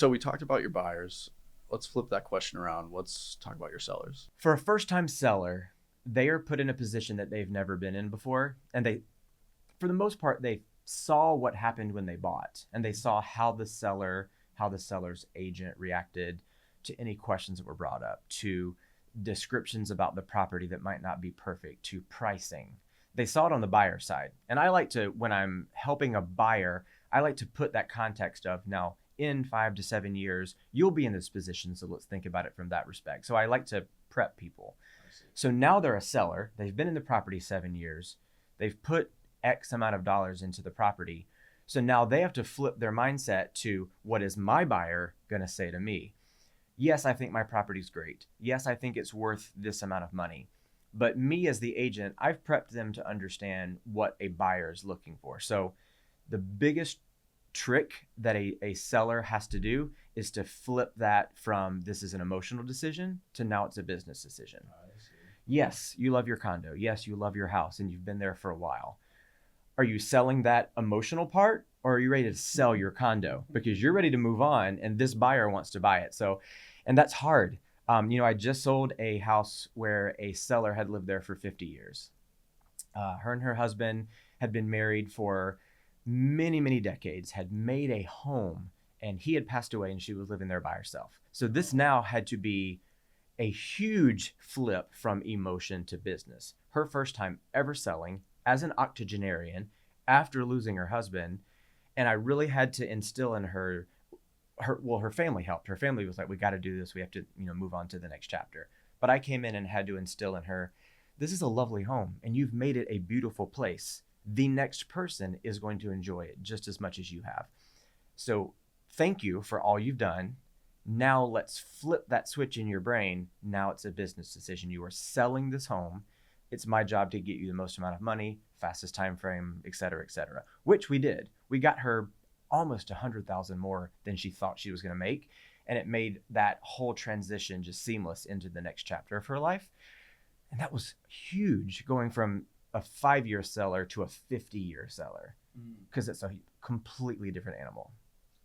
So we talked about your buyers. Let's flip that question around. Let's talk about your sellers. For a first-time seller, they are put in a position that they've never been in before. And they, for the most part, they saw what happened when they bought, and they saw how the seller's agent reacted to any questions that were brought up, to descriptions about the property that might not be perfect, to pricing. They saw it on the buyer side. And I like to, when I'm helping a buyer, I like to put that context of, now, in 5 to 7 years, you'll be in this position. So let's think about it from that respect. So I like to prep people. So now they're a seller. They've been in the property 7 years. They've put X amount of dollars into the property. So now they have to flip their mindset to, what is my buyer going to say to me? Yes, I think my property's great. Yes, I think it's worth this amount of money. But me as the agent, I've prepped them to understand what a buyer is looking for. So the biggest trick that a seller has to do is to flip that from, this is an emotional decision, to now it's a business decision. Yes, you love your condo. Yes, you love your house, and you've been there for a while. Are you selling that emotional part, or are you ready to sell your condo? Because you're ready to move on, and this buyer wants to buy it. So, and that's hard. I just sold a house where a seller had lived there for 50 years. Her and her husband had been married for many, many decades, had made a home, and he had passed away and she was living there by herself. So this now had to be a huge flip from emotion to business. Her first time ever selling as an octogenarian after losing her husband. And I really had to instill in her family helped. Her family was like, we got to do this. We have to, move on to the next chapter. But I came in and had to instill in her, this is a lovely home and you've made it a beautiful place. The next person is going to enjoy it just as much as you have. So thank you for all you've done. Now let's flip that switch in your brain. Now it's a business decision. You are selling this home. It's my job to get you the most amount of money, fastest time frame, et cetera, which we did. We got her almost 100,000 more than she thought she was going to make. And it made that whole transition just seamless into the next chapter of her life. And that was huge, going from a 5-year seller to a 50-year seller, because it's a completely different animal.